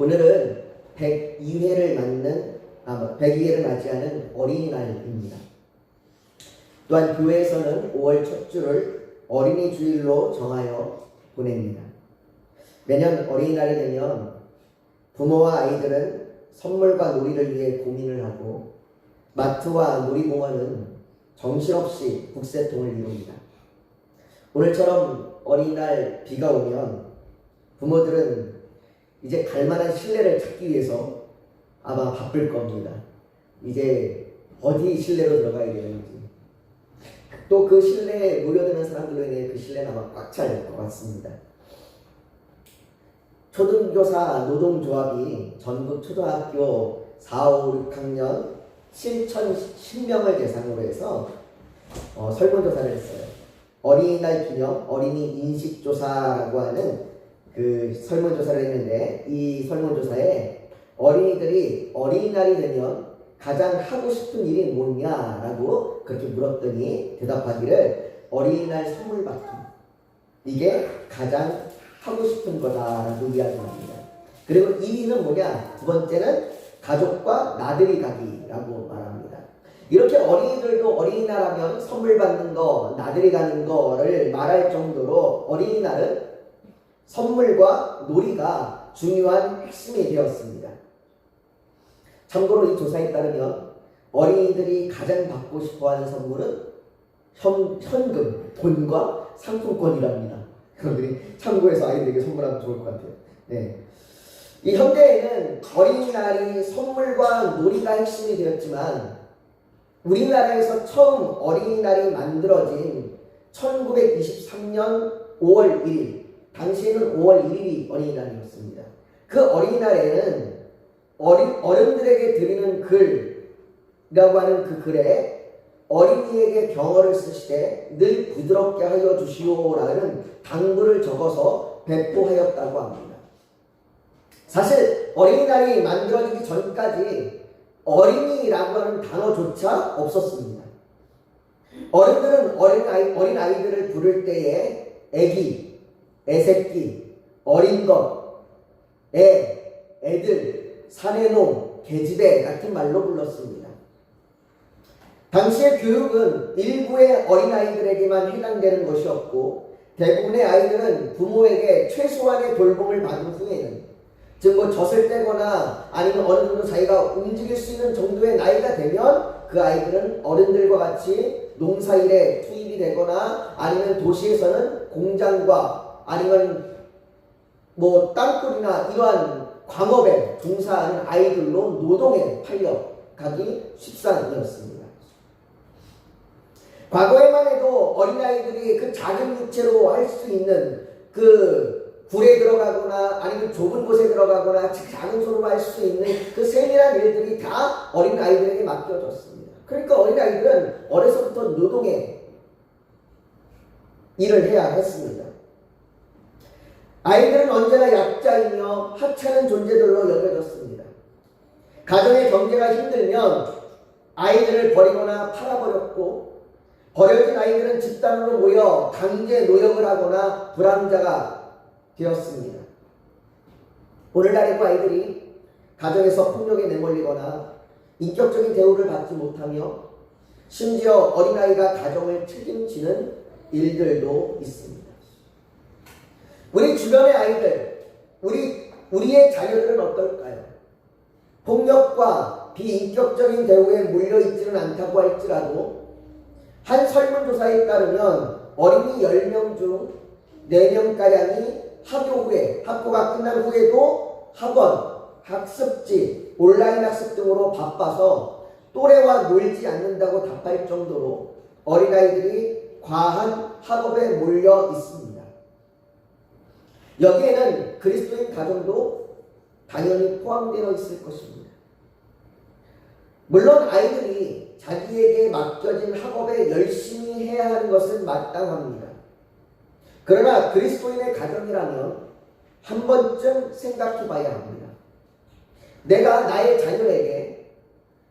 오늘은 102회를 맞이하는 어린이날입니다. 또한 교회에서는 5월 첫 주를 어린이 주일로 정하여 보냅니다. 매년 어린이날이 되면 부모와 아이들은 선물과 놀이를 위해 고민을 하고 마트와 놀이공원은 정신없이 북새통을 이룹니다. 오늘처럼 어린이날 비가 오면 부모들은 이제 갈만한 실내를 찾기 위해서 아마 바쁠 겁니다. 이제 어디 실내로 들어가야 되는지, 또 그 실내에 모여드는 사람들로 인해 그 실내는 아마 꽉 찰 것 같습니다. 초등교사 노동조합이 전국 초등학교 4, 5, 6학년 7,010명을 대상으로 해서 설문조사를 했어요. 어린이날 기념 어린이 인식조사라고 하는 그 설문조사를 했는데, 이 설문조사에 어린이들이 어린이날이 되면 가장 하고 싶은 일이 뭐냐라고 그렇게 물었더니 대답하기를 어린이날 선물 받기, 이게 가장 하고 싶은 거다라고 이야기합니다. 그리고 2위는 뭐냐? 두 번째는 가족과 나들이 가기라고 말합니다. 이렇게 어린이들도 어린이날 하면 선물 받는 거, 나들이 가는 거를 말할 정도로 어린이날은 선물과 놀이가 중요한 핵심이 되었습니다. 참고로 이 조사에 따르면 어린이들이 가장 받고 싶어하는 선물은 현금, 돈과 상품권이랍니다. 여러분들이 참고해서 아이들에게 선물하면 좋을 것 같아요. 네. 이 현대에는 어린이날이 선물과 놀이가 핵심이 되었지만, 우리나라에서 처음 어린이날이 만들어진 1923년 5월 1일, 당시에는 5월 1일이 어린이날이었습니다. 그 어린이날에는 어른들에게 드리는 글이라고 하는 그 글에 어린이에게 경어를 쓰시되 늘 부드럽게 하여 주시오라는 당부를 적어서 배포하였다고 합니다. 사실 어린이날이 만들어지기 전까지 어린이라고 하는 단어조차 없었습니다. 어른들은 어린아이들을 부를 때에 애기, 애새끼, 어린 것, 애들, 사내놈, 계집애 같은 말로 불렀습니다. 당시의 교육은 일부의 어린아이들에게만 해당되는 것이었고, 대부분의 아이들은 부모에게 최소한의 돌봄을 받은 후에는, 즉 젖을 떼거나 아니면 어느 정도 자기가 움직일 수 있는 정도의 나이가 되면 그 아이들은 어른들과 같이 농사일에 투입이 되거나 아니면 도시에서는 공장과 아니면 땅굴이나 이러한 광업에 종사하는 아이들로 노동에 팔려가기 십상이었습니다. 과거에만 해도 어린아이들이 그 작은 육체로 할 수 있는 그 굴에 들어가거나 아니면 좁은 곳에 들어가거나 작은 손으로 할 수 있는 그 세밀한 일들이 다 어린아이들에게 맡겨졌습니다. 그러니까 어린아이들은 어려서부터 노동에 일을 해야 했습니다. 아이들은 언제나 약자이며 하찮은 존재들로 여겨졌습니다. 가정의 경제가 힘들면 아이들을 버리거나 팔아버렸고, 버려진 아이들은 집단으로 모여 강제 노역을 하거나 불황자가 되었습니다. 오늘날의 아이들이 가정에서 폭력에 내몰리거나 인격적인 대우를 받지 못하며 심지어 어린아이가 가정을 책임지는 일들도 있습니다. 우리 주변의 아이들, 우리의 자녀들은 어떨까요? 폭력과 비인격적인 대우에 몰려있지는 않다고 할지라도 한 설문조사에 따르면 어린이 10명 중 4명가량이 학교가 끝난 후에도 학원, 학습지, 온라인 학습 등으로 바빠서 또래와 놀지 않는다고 답할 정도로 어린아이들이 과한 학업에 몰려 있습니다. 여기에는 그리스도인 가정도 당연히 포함되어 있을 것입니다. 물론 아이들이 자기에게 맡겨진 학업에 열심히 해야 하는 것은 마땅합니다. 그러나 그리스도인의 가정이라면 한 번쯤 생각해 봐야 합니다. 내가 나의 자녀에게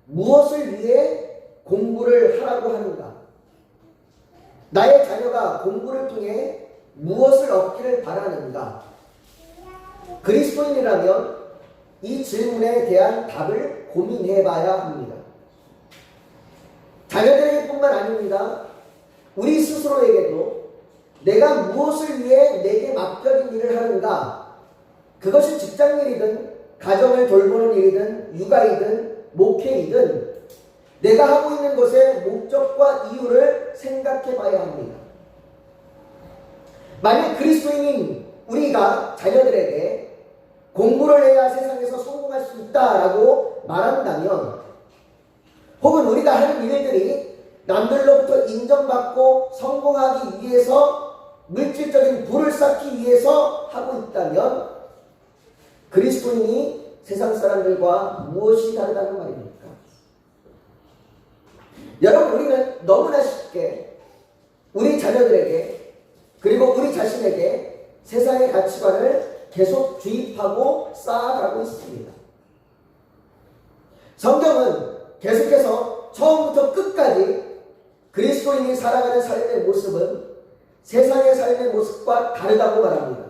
무엇을 위해 공부를 하라고 하는가? 나의 자녀가 공부를 통해 무엇을 얻기를 바라는가? 그리스도인이라면 이 질문에 대한 답을 고민해 봐야 합니다. 자녀들에게뿐만 아닙니다. 우리 스스로에게도 내가 무엇을 위해 내게 맡겨진 일을 하는가, 그것이 직장일이든 가정을 돌보는 일이든 육아이든 목회이든 내가 하고 있는 것의 목적과 이유를 생각해 봐야 합니다. 만약 그리스도인인 우리가 자녀들에게 공부를 해야 세상에서 성공할 수 있다라고 말한다면, 혹은 우리가 하는 일들이 남들로부터 인정받고 성공하기 위해서 물질적인 부를 쌓기 위해서 하고 있다면 그리스도인이 세상 사람들과 무엇이 다르다는 말입니까? 여러분, 우리는 너무나 쉽게 우리 자녀들에게 그리고 우리 자신에게 세상의 가치관을 계속 주입하고 쌓아가고 있습니다. 성경은 계속해서 처음부터 끝까지 그리스도인이 살아가는 삶의 모습은 세상의 삶의 모습과 다르다고 말합니다.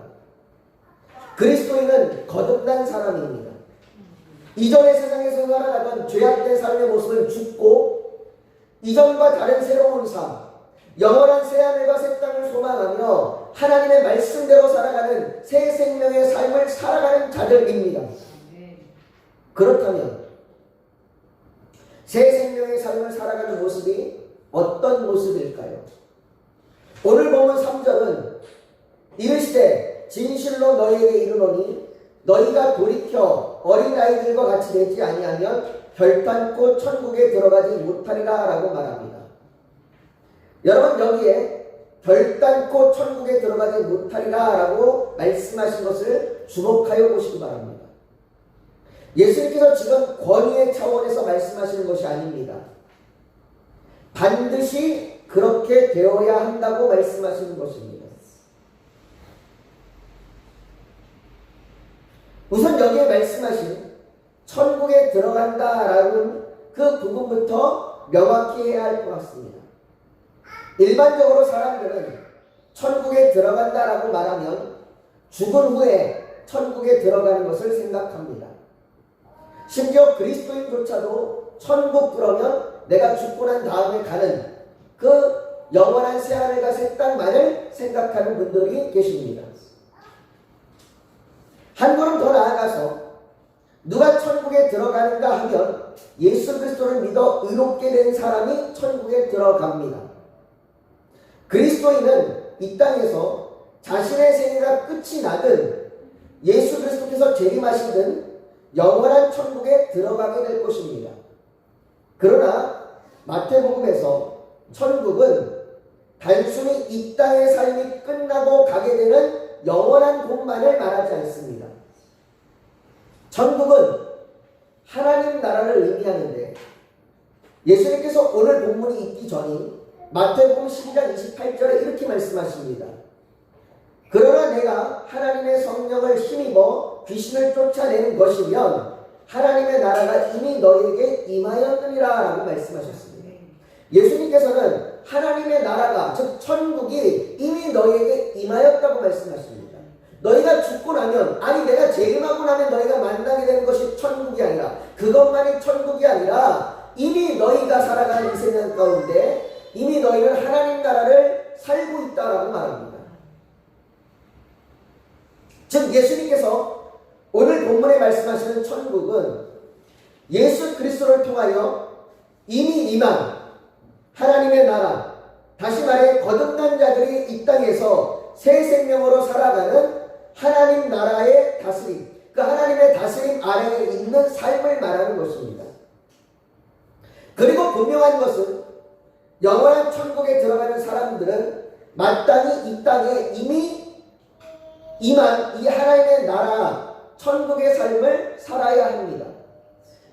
그리스도인은 거듭난 사람입니다. 이전의 세상에서 살아가던 죄악된 삶의 모습은 죽고 이전과 다른 새로운 삶, 영원한 새하늘과 새 땅을 소망하며 하나님의 말씀대로 살아가는 새 생명의 삶을 살아가는 자들입니다. 그렇다면 새 생명의 삶을 살아가는 모습이 어떤 모습일까요? 오늘 본문 3절은 이르시되 진실로 너희에게 이르노니 너희가 돌이켜 어린아이들과 같이 되지 아니하면 결단코 천국에 들어가지 못하리라 라고 말합니다. 여러분, 여기에 결단코 천국에 들어가지 못하리라 라고 말씀하신 것을 주목하여 보시기 바랍니다. 예수님께서 지금 권위의 차원에서 말씀하시는 것이 아닙니다. 반드시 그렇게 되어야 한다고 말씀하시는 것입니다. 우선 여기에 말씀하신 천국에 들어간다라는 그 부분부터 명확히 해야 할 것 같습니다. 일반적으로 사람들은 천국에 들어간다라고 말하면 죽은 후에 천국에 들어가는 것을 생각합니다. 심지어 그리스도인조차도 천국 그러면 내가 죽고 난 다음에 가는 그 영원한 새하늘과 새 땅만을 생각하는 분들이 계십니다. 한 걸음 더 나아가서 누가 천국에 들어가는가 하면 예수 그리스도를 믿어 의롭게 된 사람이 천국에 들어갑니다. 그리스도인은 이 땅에서 자신의 생애가 끝이 나든 예수 그리스도께서 재림하시든 영원한 천국에 들어가게 될 것입니다. 그러나 마태복음에서 천국은 단순히 이 땅의 삶이 끝나고 가게 되는 영원한 곳만을 말하지 않습니다. 천국은 하나님 나라를 의미하는데 예수님께서 오늘 본문이 있기 전인 마태복음 12장 28절에 이렇게 말씀하십니다. 그러나 내가 하나님의 성령을 힘입어 귀신을 쫓아내는 것이면 하나님의 나라가 이미 너희에게 임하였느니라 라고 말씀하셨습니다. 예수님께서는 하나님의 나라가 즉 천국이 이미 너희에게 임하였다고 말씀하십니다. 너희가 죽고 나면, 아니 내가 재림하고 나면 너희가 만나게 되는 것이 천국이 아니라, 그것만이 천국이 아니라 이미 너희가 살아가는 이 세상 가운데 이미 너희는 하나님 나라를 살고 있다라고 말합니다. 즉 예수님께서 오늘 본문에 말씀하시는 천국은 예수 그리스도를 통하여 이미 임한 하나님의 나라, 다시 말해 거듭난 자들이 이 땅에서 새 생명으로 살아가는 하나님 나라의 다스림, 그 하나님의 다스림 아래에 있는 삶을 말하는 것입니다. 그리고 분명한 것은 영원한 천국에 들어가는 사람들은 마땅히 이 땅에 이미 임한 이 하나님의 나라, 천국의 삶을 살아야 합니다.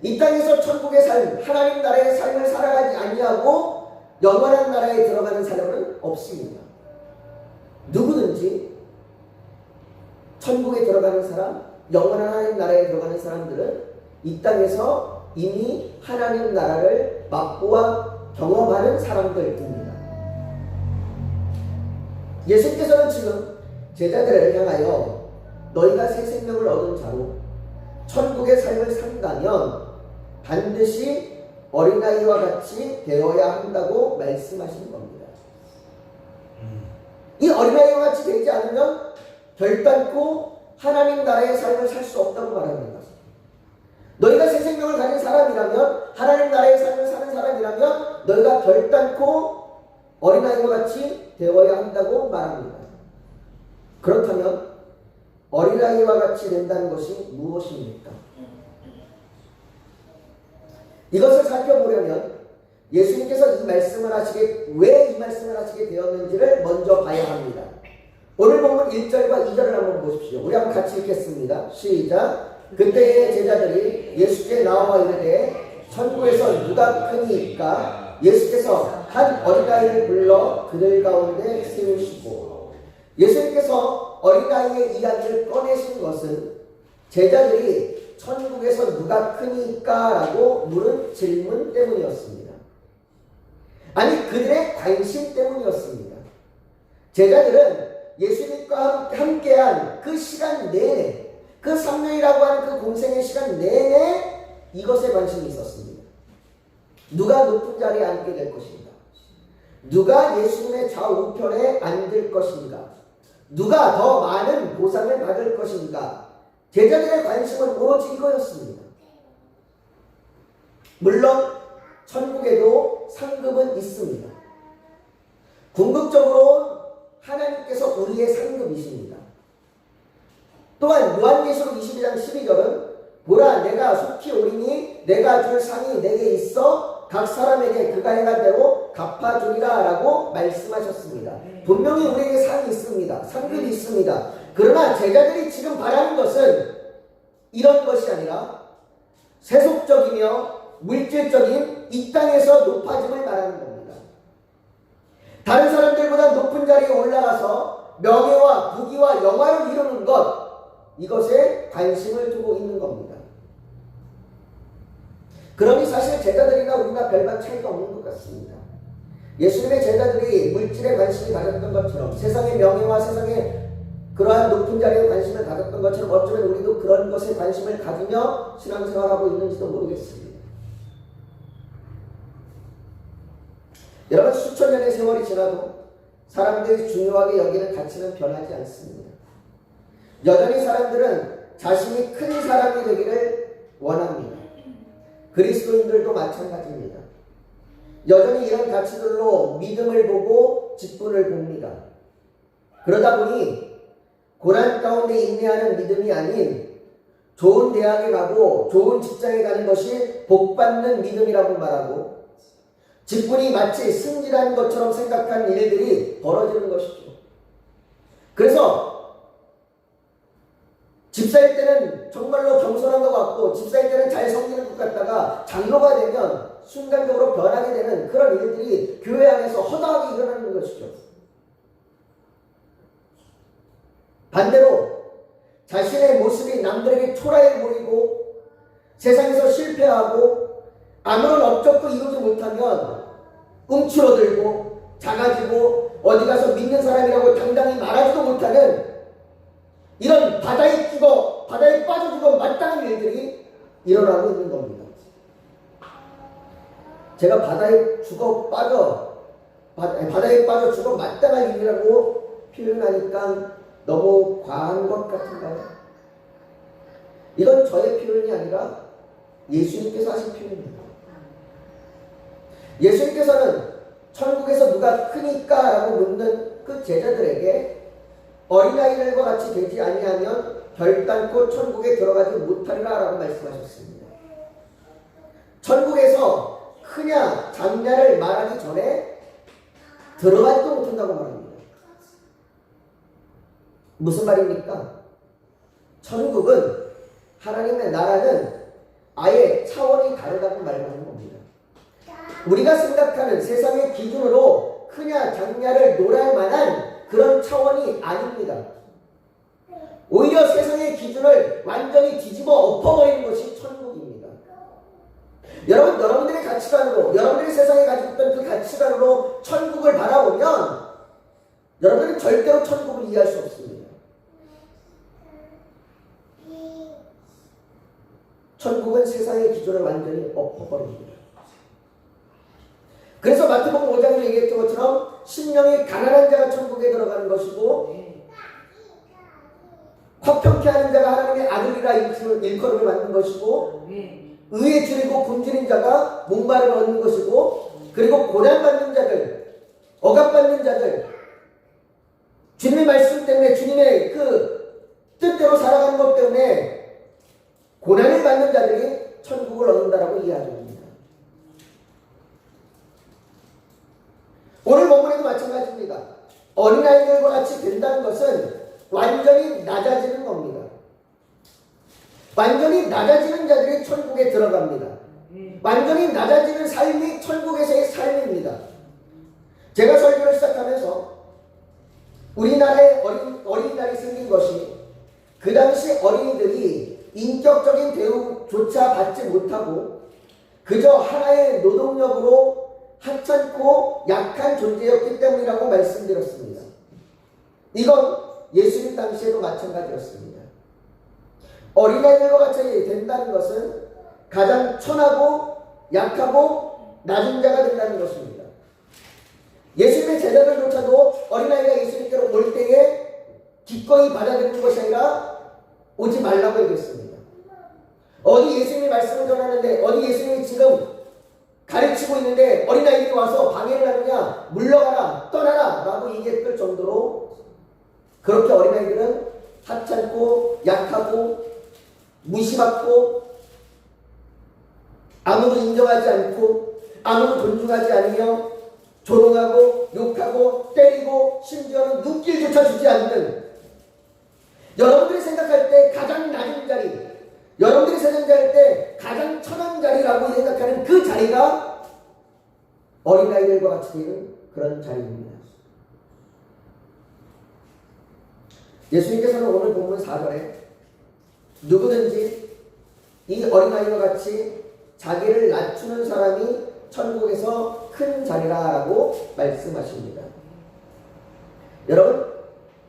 이 땅에서 천국의 삶, 하나님 나라의 삶을 살아가지 아니하고 영원한 나라에 들어가는 사람은 없습니다. 누구든지 천국에 들어가는 사람, 영원한 하나님 나라에 들어가는 사람들은 이 땅에서 이미 하나님 나라를 맛보아 경험하는 사람들입니다. 예수께서는 지금 제자들을 향하여 너희가 새 생명을 얻은 자로 천국의 삶을 산다면 반드시 어린아이와 같이 되어야 한다고 말씀하시는 겁니다. 이 어린아이와 같이 되지 않으면 결단코 하나님 나라의 삶을 살 수 없다고 말합니다. 너희가 새 생명을 가진 사람이라면, 하나님 나라의 삶을 사는 사람이라면 너희가 결단코 어린아이와 같이 되어야 한다고 말합니다. 그렇다면 어린아이와 같이 된다는 것이 무엇입니까? 이것을 살펴보려면 예수님께서 이 말씀을 하시게, 왜 이 말씀을 하시게 되었는지를 먼저 봐야 합니다. 오늘 본문 1절과 2절을 한번 보십시오. 우리 한번 같이 읽겠습니다. 시작. 그때의 제자들이 예수께 나와 이르되 천국에서 누가 크니까? 예수께서 한 어린아이를 불러 그들 가운데 세우시고. 예수님께서 어린아이의 이야기를 꺼내신 것은 제자들이 천국에서 누가 크니까? 라고 물은 질문 때문이었습니다. 아니, 그들의 관심 때문이었습니다. 제자들은 예수님과 함께한 그 시간 내내, 그 3년이라고 하는 그 공생의 시간 내내 이것에 관심이 있었습니다. 누가 높은 자리에 앉게 될 것인가? 누가 예수님의 좌우편에 앉을 것인가? 누가 더 많은 보상을 받을 것인가? 제자들의 관심은 오로지 이거였습니다. 물론 천국에도 상급은 있습니다. 궁극적으로 하나님께서 우리의 상급이십니다. 또한 요한계시록 22장 12절은 보라, 내가 속히 오리니 내가 줄 상이 내게 있어 각 사람에게 그가 행한 대로 갚아주리라 라고 말씀하셨습니다. 분명히 우리에게 상이 있습니다. 상급이 있습니다. 그러나 제자들이 지금 바라는 것은 이런 것이 아니라 세속적이며 물질적인 이 땅에서 높아짐을 말하는 겁니다. 다른 사람들보다 높은 자리에 올라가서 명예와 부귀와 영화를 이루는 것, 이것에 관심을 두고 있는 겁니다. 그러니 사실 제자들이나 우리가 별반 차이가 없는 것 같습니다. 예수님의 제자들이 물질에 관심이 가졌던 것처럼, 세상의 명예와 세상의 그러한 높은 자리에 관심을 가졌던 것처럼 어쩌면 우리도 그런 것에 관심을 가지며 신앙생활하고 있는지도 모르겠습니다. 여러분, 수천 년의 세월이 지나도 사람들이 중요하게 여기는 가치는 변하지 않습니다. 여전히 사람들은 자신이 큰 사람이 되기를 원합니다. 그리스도인들도 마찬가지입니다. 여전히 이런 가치들로 믿음을 보고 직분을 봅니다. 그러다 보니 고난 가운데 인내하는 믿음이 아닌 좋은 대학에 가고 좋은 직장에 가는 것이 복받는 믿음이라고 말하고, 직분이 마치 승진하는 것처럼 생각한 일들이 벌어지는 것이죠. 그래서 집사일 때는 정말로 겸손한 것 같고, 집사일 때는 잘 섬기는 것 같다가 장로가 되면 순간적으로 변하게 되는 그런 일들이 교회 안에서 허다하게 일어나는 것이죠. 반대로 자신의 모습이 남들에게 초라해 보이고 세상에서 실패하고 아무런 업적도 이루지 못하면 움츠러들고 작아지고 어디 가서 믿는 사람이라고 당당히 말하지도 못하는 이런 바다에 빠져 죽어 마땅한 일들이 일어나고 있는 겁니다. 제가 바다에 빠져 죽어 마땅한 일이라고 표현하니까 너무 과한 것 같은가요? 이건 저의 표현이 아니라 예수님께서 하신 표현입니다. 예수님께서는 천국에서 누가 크니까? 라고 묻는 그 제자들에게 어린아이들과 같이 되지 아니하면 결단코 천국에 들어가지 못하리라 라고 말씀하셨습니다. 천국에서 크냐 작냐를 말하기 전에 들어가지도 못한다고 말합니다. 무슨 말입니까? 천국은, 하나님의 나라는 아예 차원이 다르다고 말하는 겁니다. 우리가 생각하는 세상의 기준으로 크냐 작냐를 논할 만한 그런 차원이 아닙니다. 오히려 세상의 기준을 완전히 뒤집어 엎어버리는 것이 천국입니다. 여러분들의 가치관으로, 여러분들이 세상에 가지고 있던 그 가치관으로 천국을 바라보면 여러분들은 절대로 천국을 이해할 수 없습니다. 천국은 세상의 기준을 완전히 엎어버립니다. 그래서 마태복음 5장에 얘기했던 것처럼 심령이 가난한 자가 천국에 들어가는 것이고 화평케 하는 자가 하나님의 아들이라 일컬음을 받는 것이고 의에 줄이고 굶주린 자가 목마름을 얻는 것이고 그리고 고난받는 자들, 억압받는 자들, 주님의 말씀 때문에 주님의 그 뜻대로 살아가는 것 때문에 고난을 받는 자들이 천국을 얻는다라고 이야기합니다. 오늘 본문에도 마찬가지입니다. 어린아이들과 같이 된다는 것은 완전히 낮아지는 겁니다. 완전히 낮아지는 자들이 천국에 들어갑니다. 완전히 낮아지는 삶이 천국에서의 삶입니다. 제가 설교를 시작하면서 우리나라에 어린이날이 생긴 것이 그 당시 어린이들이 인격적인 대우조차 받지 못하고 그저 하나의 노동력으로 하찮고 약한 존재였기 때문이라고 말씀드렸습니다. 이건 예수님 당시에도 마찬가지였습니다. 어린아이들과 같이 된다는 것은 가장 천하고 약하고 낮은 자가 된다는 것입니다. 예수님의 제자들조차도 어린아이가 예수님께로 올 때에 기꺼이 받아들이는 것이 아니라 오지 말라고 얘기했습니다. 어디 예수님이 말씀을 전하는데 어디 예수님이 지금 가르치고 있는데 어린아이들이 와서 방해를 하느냐 물러가라 떠나라 라고 얘기했을 정도로 그렇게 어린아이들은 하찮고 약하고 무시받고 아무도 인정하지 않고 아무도 존중하지 않으며 조롱하고 욕하고 때리고 심지어는 눈길조차 주지 않는 여러분들이 생각할 때 가장 낮은 자리 여러분들이 생각할 때 가장 천한 자리라고 생각하는 그 자리가 어린아이들과 같이 되는 그런 자리입니다. 예수님께서는 오늘 본문 4절에 누구든지 이 어린아이와 같이 자기를 낮추는 사람이 천국에서 큰 자리라고 말씀하십니다. 여러분,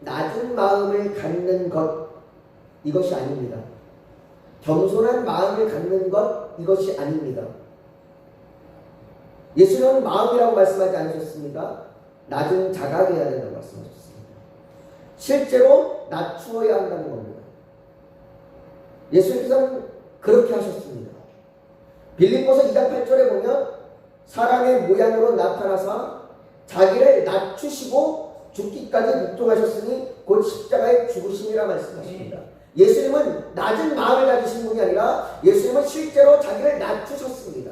낮은 마음을 갖는 것 이것이 아닙니다. 겸손한 마음을 갖는 것 이것이 아닙니다. 예수님은 마음이라고 말씀하지 않으셨습니까? 낮은 자가 되어야 된다고 말씀하셨습니다. 실제로 낮추어야 한다는 겁니다. 예수님께서는 그렇게 하셨습니다. 빌립보서 2장 8절에 보면 사람의 모양으로 나타나사 자기를 낮추시고 죽기까지 묵종하셨으니 곧 십자가의 죽으심이라 말씀하십니다. 예수님은 낮은 마음을 가지신 분이 아니라 예수님은 실제로 자기를 낮추셨습니다.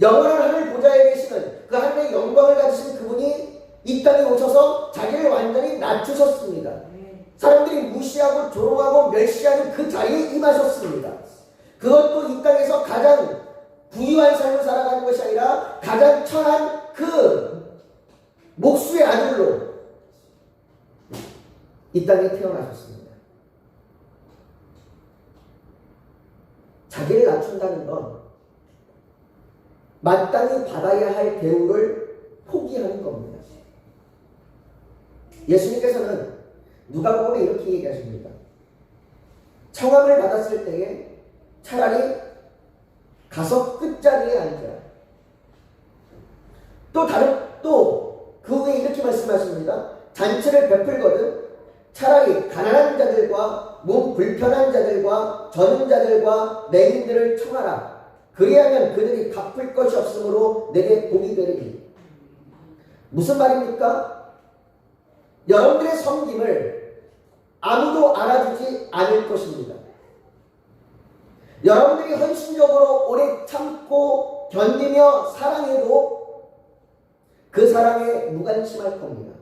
영원한 하늘 보좌에 계시는 그 하늘의 영광을 가지신 그분이 이 땅에 오셔서 자기를 완전히 낮추셨습니다. 사람들이 무시하고 조롱하고 멸시하는 그 자리에 임하셨습니다. 그것도 이 땅에서 가장 부유한 삶을 살아가는 것이 아니라 가장 천한 그 목수의 아들로 이 땅에 태어나셨습니다. 자기를 낮춘다는 건 마땅히 받아야 할 대우를 포기하는 겁니다. 예수님께서는 누가복음에 이렇게 얘기하십니다. 청함을 받았을 때에 차라리 가서 끝자리에 앉아라. 또 그 후에 이렇게 말씀하십니다. 잔치를 베풀거든 차라리 가난한 자들과 몸 불편한 자들과 저는 자들과 맹인들을 청하라. 그리하면 그들이 갚을 것이 없으므로 내게 복이 되리니. 무슨 말입니까? 여러분들의 섬김을 아무도 알아주지 않을 것입니다. 여러분들이 헌신적으로 오래 참고 견디며 사랑해도 그 사랑에 무관심할 겁니다.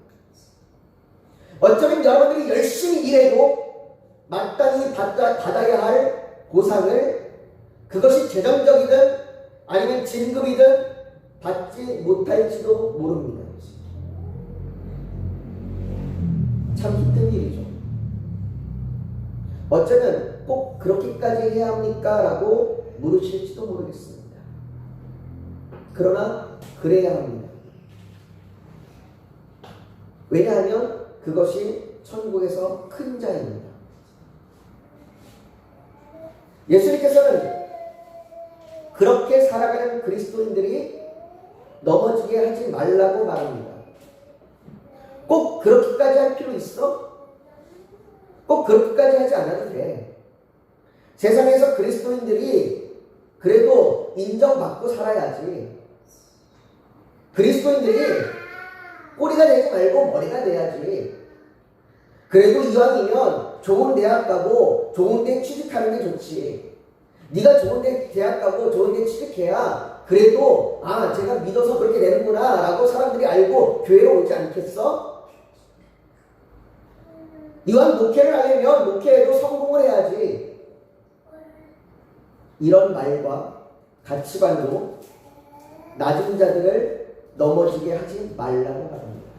어쩌면 여러분들이 열심히 일해도 마땅히 받아야 할 보상을 그것이 재정적이든 아니면 진급이든 받지 못할지도 모릅니다. 참 힘든 일이죠. 어쩌면 꼭 그렇게까지 해야 합니까? 라고 물으실지도 모르겠습니다. 그러나 그래야 합니다. 왜냐하면 그것이 천국에서 큰 자입니다. 예수님께서는 그렇게 살아가는 그리스도인들이 넘어지게 하지 말라고 말합니다. 꼭 그렇게까지 할 필요 있어? 꼭 그렇게까지 하지 않아도 돼. 세상에서 그리스도인들이 그래도 인정받고 살아야지. 그리스도인들이 꼬리가 되지 말고 머리가 돼야지. 그래도 이왕이면 좋은 대학 가고 좋은 데 취직하는 게 좋지. 네가 좋은 데 대학 가고 좋은 데 취직해야 그래도 제가 믿어서 그렇게 되는구나 라고 사람들이 알고 교회로 오지 않겠어? 이왕 목회를 하려면 목회에도 성공을 해야지. 이런 말과 가치관으로 낮은 자들을 넘어지게 하지 말라고 말합니다.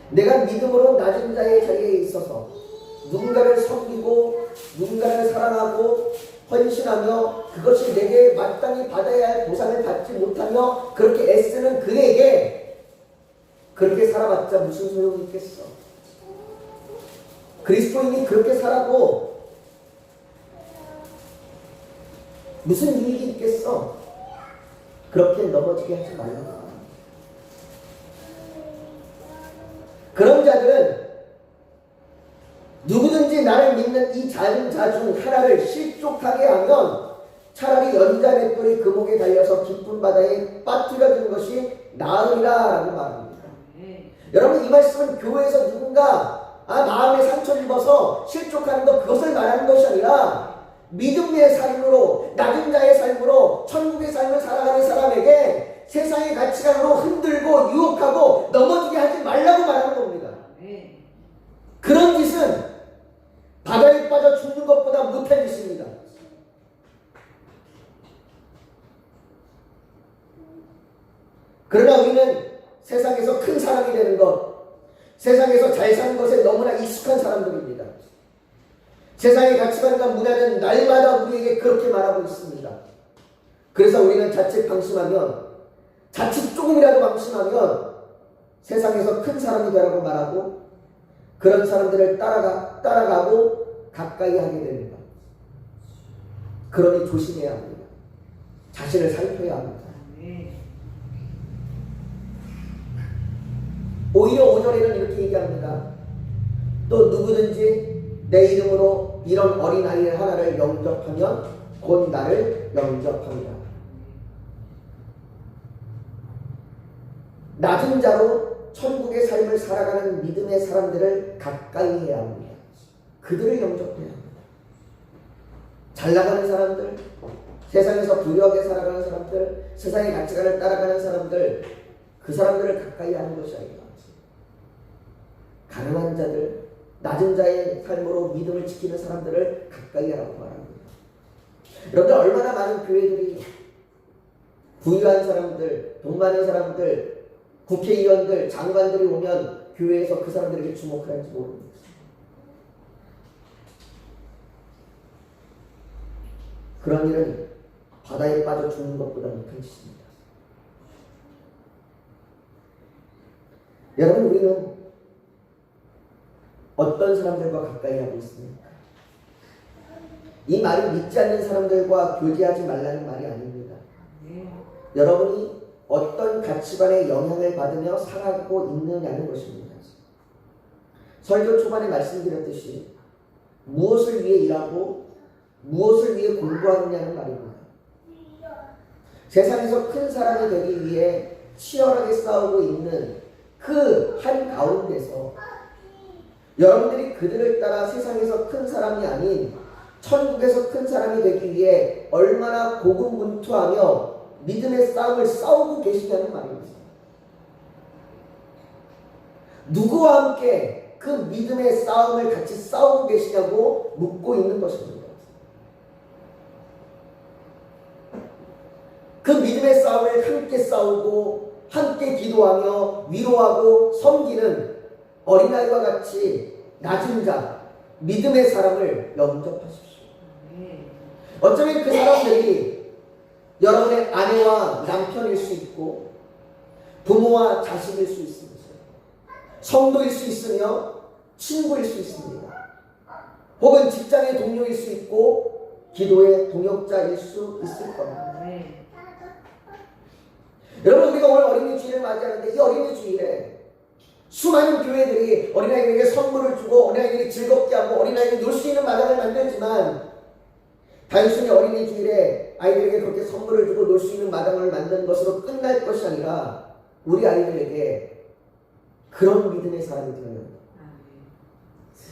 내가 믿음으로 낮은 자의 자리에 있어서 누군가를 섬기고 누군가를 사랑하고 헌신하며 그것이 내게 마땅히 받아야 할 보상을 받지 못하며 그렇게 애쓰는 그에게 그렇게 살아봤자 무슨 소용이 있겠어? 그리스도인이 그렇게 살아도 무슨 유익이 있겠어? 그렇게 넘어지게 하지 말라. 그런 자들은 누구든지 나를 믿는 이 작은 자 중 하나를 실족하게 하면 차라리 연자 맷돌이 그 목에 달려서 깊은 바다에 빠뜨려주는 것이 나으리라 라고 말합니다. 여러분, 이 말씀은 교회에서 누군가 마음에 상처를 입어서 실족하는 것, 그것을 말하는 것이 아니라 믿음의 삶으로, 낮은 자의 삶으로 천국의 삶을 살아가는 사람에게 세상의 가치관으로 흔들고 유혹하고 넘어지게 하지 말라고 말하는 겁니다. 그런 짓은 바다에 빠져 죽는 것보다 못한 짓입니다. 그러나 우리는 세상에서 큰 사람이 되는 것, 세상에서 잘 사는 것에 너무나 익숙한 사람들입니다. 세상의 가치관과 문화는 날마다 우리에게 그렇게 말하고 있습니다. 그래서 우리는 자칫 방심하면, 자칫 조금이라도 방심하면 세상에서 큰 사람이 되라고 말하고 그런 사람들을 따라가고 가까이 하게 됩니다. 그러니 조심해야 합니다. 자신을 살펴야 합니다. 오히려 5절에는 이렇게 얘기합니다. 또 누구든지 내 이름으로 이런 어린아이 하나를 영접하면 곧 나를 영접합니다. 낮은 자로 천국의 삶을 살아가는 믿음의 사람들을 가까이 해야 합니다. 그들을 영접해야 합니다. 잘 나가는 사람들, 세상에서 부유하게 살아가는 사람들, 세상의 가치관을 따라가는 사람들, 그 사람들을 가까이 하는 것이 아니라 가난한 자들, 낮은 자의 삶으로 믿음을 지키는 사람들을 가까이 하라고 말합니다. 여러분들, 얼마나 많은 교회들이 부유한 사람들, 돈 많은 사람들, 국회의원들, 장관들이 오면 교회에서 그 사람들에게 주목을 할지 모릅니다. 그런 일은 바다에 빠져 죽는 것보다 못한 짓입니다. 여러분, 우리는 어떤 사람들과 가까이 하고 있습니까? 이 말은 믿지 않는 사람들과 교제하지 말라는 말이 아닙니다. 여러분이 어떤 가치관의 영향을 받으며 살아가고 있느냐는 것입니다. 설교 초반에 말씀드렸듯이 무엇을 위해 일하고 무엇을 위해 공부하느냐는 말입니다. 세상에서 큰 사람이 되기 위해 치열하게 싸우고 있는 그 한 가운데서 여러분들이 그들을 따라 세상에서 큰 사람이 아닌 천국에서 큰 사람이 되기 위해 얼마나 고군분투하며 믿음의 싸움을 싸우고 계시냐는 말입니다. 누구와 함께 그 믿음의 싸움을 같이 싸우고 계시냐고 묻고 있는 것입니다. 그 믿음의 싸움을 함께 싸우고 함께 기도하며 위로하고 섬기는 어린아이와 같이 낮은 자, 믿음의 사람을 영접하십시오. 어쩌면 그 사람들이 여러분의 아내와 남편일 수 있고 부모와 자식일 수 있습니다. 성도일 수 있으며 친구일 수 있습니다. 혹은 직장의 동료일 수 있고 기도의 동역자일 수 있을 겁니다. 네. 여러분, 우리가 오늘 어린이 주일을 맞이하는데 이 어린이 주일에 수많은 교회들이 어린아이들에게 선물을 주고 어린아이들이 즐겁게 하고 어린아이들이 놀 수 있는 마당을 만들지만 단순히 어린이 주일에 아이들에게 그렇게 선물을 주고 놀 수 있는 마당을 만드는 것으로 끝날 것이 아니라 우리 아이들에게 그런 믿음의 사람이 되어야 한다.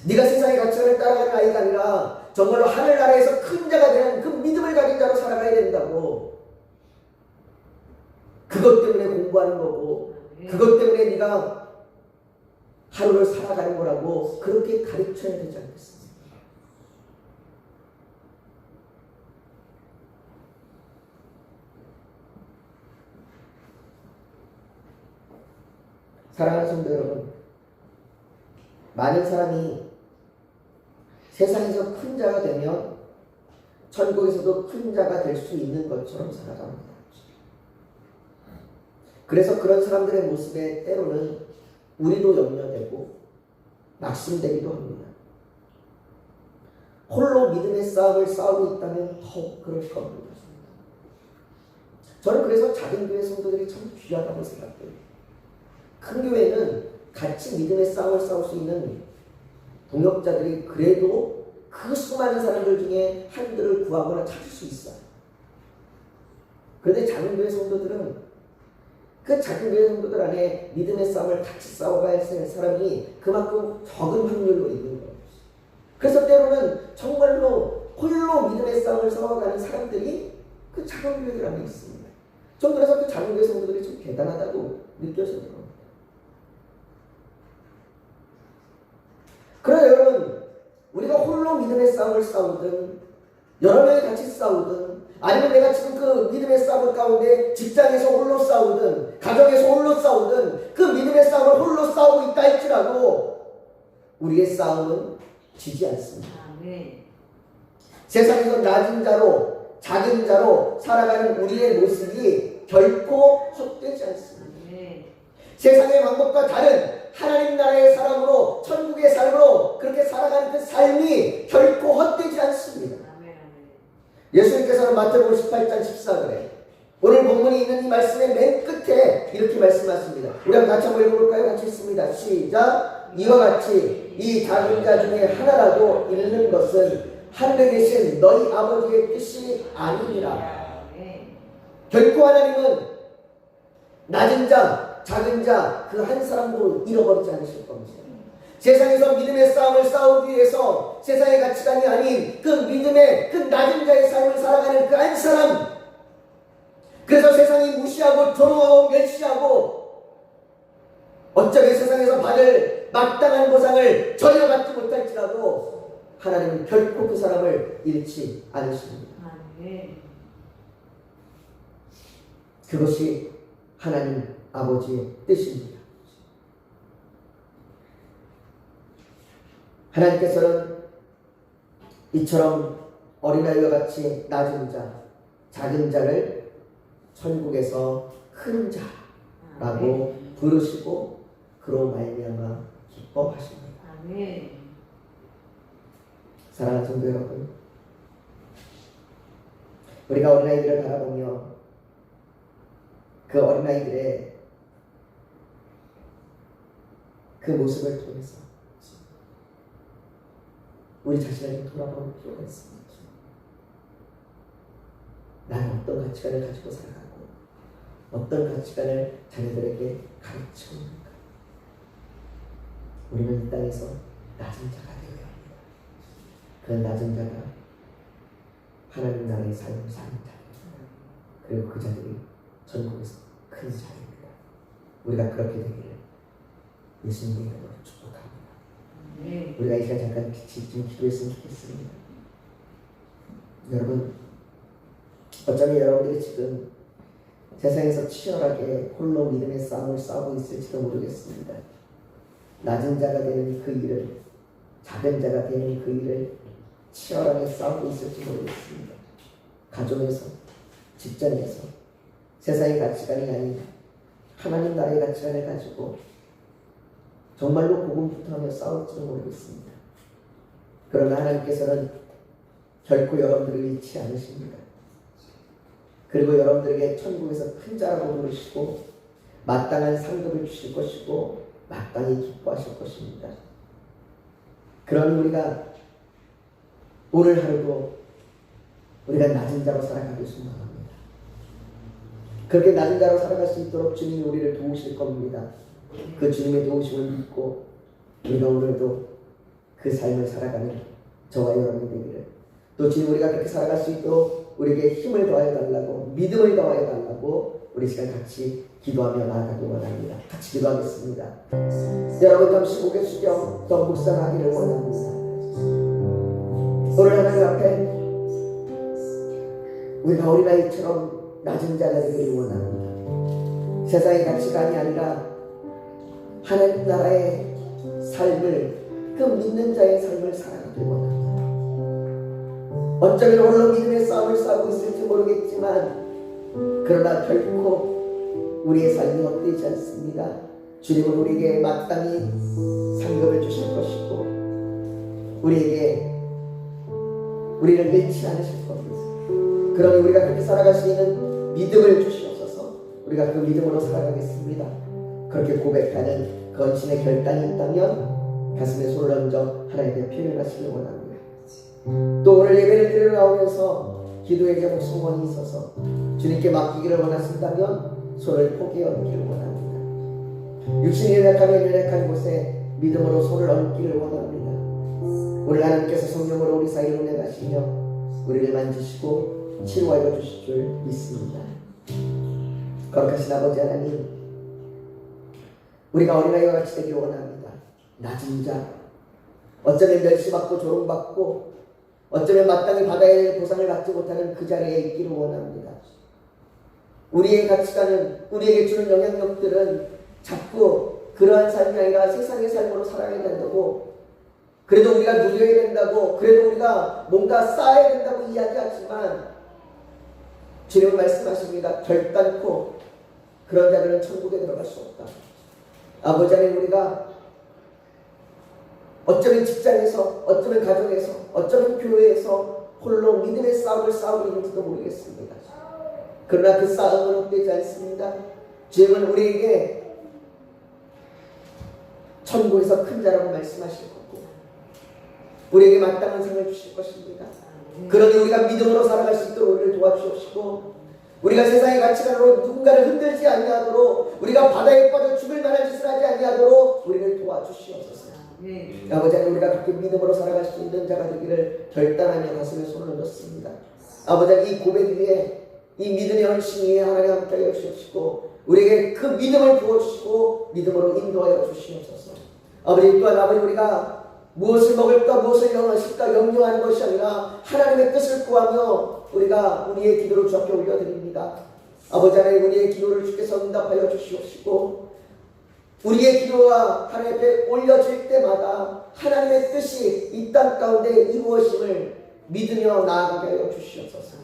네가 세상의 가치관을 따라가는 아이가 아니라 정말로 하늘나라에서 큰 자가 되는 그 믿음을 가진 자로 살아가야 된다고. 그것 때문에 공부하는 거고 그것 때문에 네가 하루를 살아가는 거라고 그렇게 가르쳐야 되지 않겠습니까? 사랑하는 성도 여러분, 많은 사람이 세상에서 큰 자가 되면 천국에서도 큰 자가 될 수 있는 것처럼 살아갑니다. 그래서 그런 사람들의 모습에 때로는 우리도 염려되고 낙심되기도 합니다. 홀로 믿음의 싸움을 싸우고 있다면 더욱 그럴 겁니다. 저는 그래서 작은 교회 성도들이 참 귀하다고 생각해요. 큰 교회는 같이 믿음의 싸움을 싸울 수 있는 동역자들이 그래도 그 수많은 사람들 중에 한들을 구하거나 찾을 수 있어요. 그런데 작은 교회 성도들은 그 작은 교회 성도들 안에 믿음의 싸움을 같이 싸워가야 할 사람이 그만큼 적은 확률로 있는 거예요. 그래서 때로는 정말로 홀로 믿음의 싸움을 싸워가는 사람들이 그 작은 교회들 안에 있습니다. 전 그래서 그 작은 교회 성도들이 좀 대단하다고 느껴지는 겁니다. 그러나 여러분, 우리가 홀로 믿음의 싸움을 싸우든 여러 명이 같이 싸우든 아니면 내가 지금 그 믿음의 싸움 가운데 직장에서 홀로 싸우든 가정에서 홀로 싸우든 그 믿음의 싸움을 홀로 싸우고 있다 할지라도 우리의 싸움은 지지 않습니다. 세상에서 낮은 자로 작은 자로 살아가는 우리의 모습이 결코 헛되지 않습니다. 세상의 방법과 다른 하나님 나라의 사람으로 천국의 삶으로 그렇게 살아가는 그 삶이 결코 헛되지 않습니다. 예수님께서는 마태복음 18장 14절에 오늘 본문이 있는 이 말씀의 맨 끝에 이렇게 말씀하십니다. 우리 한번 같이 한번 읽어볼까요? 같이 읽습니다. 시작. 이와 같이 이 작은 자 중에 하나라도 잃는 것은 하늘에 계신 너희 아버지의 뜻이 아니니라. 결코 하나님은 낮은 자, 작은 자 그 한 사람도 잃어버리지 않으실 겁니다. 세상에서 믿음의 싸움을 싸우기 위해서 세상의 가치관이 아닌 그 믿음의 그 낮은 자의 삶을 살아가는 그 한 사람, 그래서 세상이 무시하고 조롱하고 멸시하고 어쩌면 세상에서 받을 마땅한 보상을 전혀 받지 못할지라도 하나님은 결코 그 사람을 잃지 않으십니다. 그것이 하나님 아버지의 뜻입니다. 하나님께서는 이처럼 어린아이와 같이 낮은 자, 작은 자를 천국에서 큰 자라고 부르시고 그로 말미암아 기뻐하십니다. 사랑하는 성도 여러분, 우리가 어린아이들을 바라보며 그 어린아이들의 그 모습을 통해서 우리 자신을 돌아보는 필요가 있습니다. 나는 어떤 가치관을 가지고 살아가고 어떤 가치관을 자녀들에게 가르치고 있는가. 우리는 이 땅에서 낮은 자가 되어야 합니다. 그 낮은 자가 하나님 나라의 삶을 사는 자입니다. 그리고 그 자들이 천국에서 큰 자입니다. 우리가 그렇게 되기를 예수님의 이름으로 축복합니다. 우리가 이 시간 잠깐 집중 기도했으면 좋겠습니다. 여러분, 어쩌면 여러분들이 지금 세상에서 치열하게 홀로 믿음의 싸움을 싸우고 있을지도 모르겠습니다. 낮은 자가 되는 그 일을, 작은 자가 되는 그 일을 치열하게 싸우고 있을지 모르겠습니다. 가정에서, 직장에서 세상의 가치관이 아닌 하나님 나라의 가치관을 가지고 정말로 고군분투하며 싸울지도 모르겠습니다. 그러나 하나님께서는 결코 여러분들을 잃지 않으십니다. 그리고 여러분들에게 천국에서 큰 자라고 부르시고 마땅한 상급을 주실 것이고 마땅히 기뻐하실 것입니다. 그러니 우리가 오늘 하루도 우리가 낮은 자로 살아가길 소망합니다. 그렇게 낮은 자로 살아갈 수 있도록 주님이 우리를 도우실 겁니다. 그 주님의 도우심을 믿고 우리가 오늘도 그 삶을 살아가는 저와 여러분이 되기를, 또 주님 우리가 그렇게 살아갈 수 있도록 우리에게 힘을 더하여 달라고, 믿음을 더하여 달라고 우리 시간 같이 기도하며 나아가기 원합니다. 같이 기도하겠습니다. 여러분 잠시 고개 숙여 더 묵상하기를 원합니다. 오늘 하나님 앞에 우리가 어린아이처럼 낮은 자가 되기를 원합니다. 세상의 가치관이 아니라 하나님 나라의 삶을, 그 믿는 자의 삶을 살아가길 원합니다. 어쩌면 홀로 믿음의 싸움을 싸우고 있을지 모르겠지만 그러나 결코 우리의 삶이 헛되지 않습니다. 주님은 우리에게 마땅히 상급을 주실 것이고 우리를 잃지 않으실 겁니다. 그러니 우리가 그렇게 살아갈 수 있는 믿음을 주시옵소서. 우리가 그 믿음으로 살아가겠습니다. 그렇게 고백하는 건신의 결단이 있다면 가슴에 손을 얹어 하나님께 표현하시길 원합니다. 또 오늘 예배를 드리러 나오면서 기도의 제목 소원이 있어서 주님께 맡기기를 원하신다면 손을 포기해 얹기를 원합니다. 육신이 연약하면 연약한 곳에 믿음으로 손을 얹기를 원합니다. 오늘 하나님께서 성령으로 우리 사이를 운행하시며 우리를 만지시고 치료하여 주실 줄 믿습니다. 거룩하신 아버지 하나님, 우리가 어린아이와 같이 되기를 원합니다. 낮은 자, 어쩌면 멸시받고 조롱받고 어쩌면 마땅히 받아야 할 보상을 받지 못하는 그 자리에 있기를 원합니다. 우리의 가치관은, 우리에게 주는 영향력들은 자꾸 그러한 삶이 아니라 세상의 삶으로 살아야 된다고, 그래도 우리가 누려야 된다고, 그래도 우리가 뭔가 쌓아야 된다고 이야기하지만 주님은 말씀하십니다. 결단코 그런 자들은 천국에 들어갈 수 없다. 아버지 하나님, 우리가 어쩌면 직장에서, 어쩌면 가정에서, 어쩌면 교회에서 홀로 믿음의 싸움을 싸우고 있는지도 모르겠습니다. 그러나 그 싸움은 헛되지 않습니다. 주님은 우리에게 천국에서 큰 자라고 말씀하실 거고 우리에게 마땅한 상을 주실 것입니다. 그러니 우리가 믿음으로 살아갈 수 있도록 우리를 도와주옵시고, 우리가 세상의 가치관으로 누군가를 흔들지 아니하도록, 우리가 바다에 빠져 죽을 만한 짓을 하지 아니하도록 우리를 도와주시옵소서. 아버지 하나님, 우리가 그렇게 믿음으로 살아갈 수 있는 자가 되기를 결단하며 가슴에 손을 얹었습니다. 아버지 하나님, 이 고백 위에, 이 믿음의 헌신 위에 하나님 함께하여 주시옵시고 우리에게 그 믿음을 부어주시고 믿음으로 인도하여 주시옵소서. 아버지, 또한 아버지, 우리가 무엇을 먹을까, 무엇을 영하실까 염려하는 것이 아니라 하나님의 뜻을 구하며 우리가 우리의 기도를 주 앞에 올려드립니다. 아버지 하나님, 우리의 기도를 주께서 응답하여 주시옵시고 우리의 기도가 하나님 앞에 올려질 때마다 하나님의 뜻이 이 땅 가운데 이루어짐을 믿으며 나아가게 하여 주시옵소서.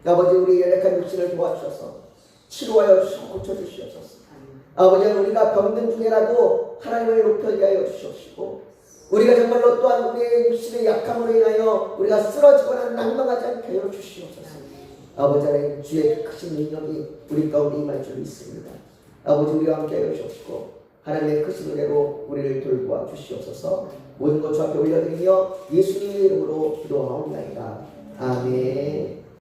아버지, 우리 연약한 육신을 도와주셔서 치료하여 주시고 고쳐주시옵소서. 아버지, 우리가 병든 중에라도 하나님을 높여게 하여 주시옵시고 우리가 정말로 또한 우리의 육신의 약함으로 인하여 우리가 쓰러지거나 낭망하지 않게 하여 주시옵소서. 아버지 하나님, 주의 크신 능력이 우리 가운데 임할 줄 믿습니다. 아버지, 우리와 함께 하여 주시옵시고 하나님의 크신 은혜로 우리를 돌보아 주시옵소서. 모든 것 주 앞에 올려드리며 예수님의 이름으로 기도하옵나이다. 아멘.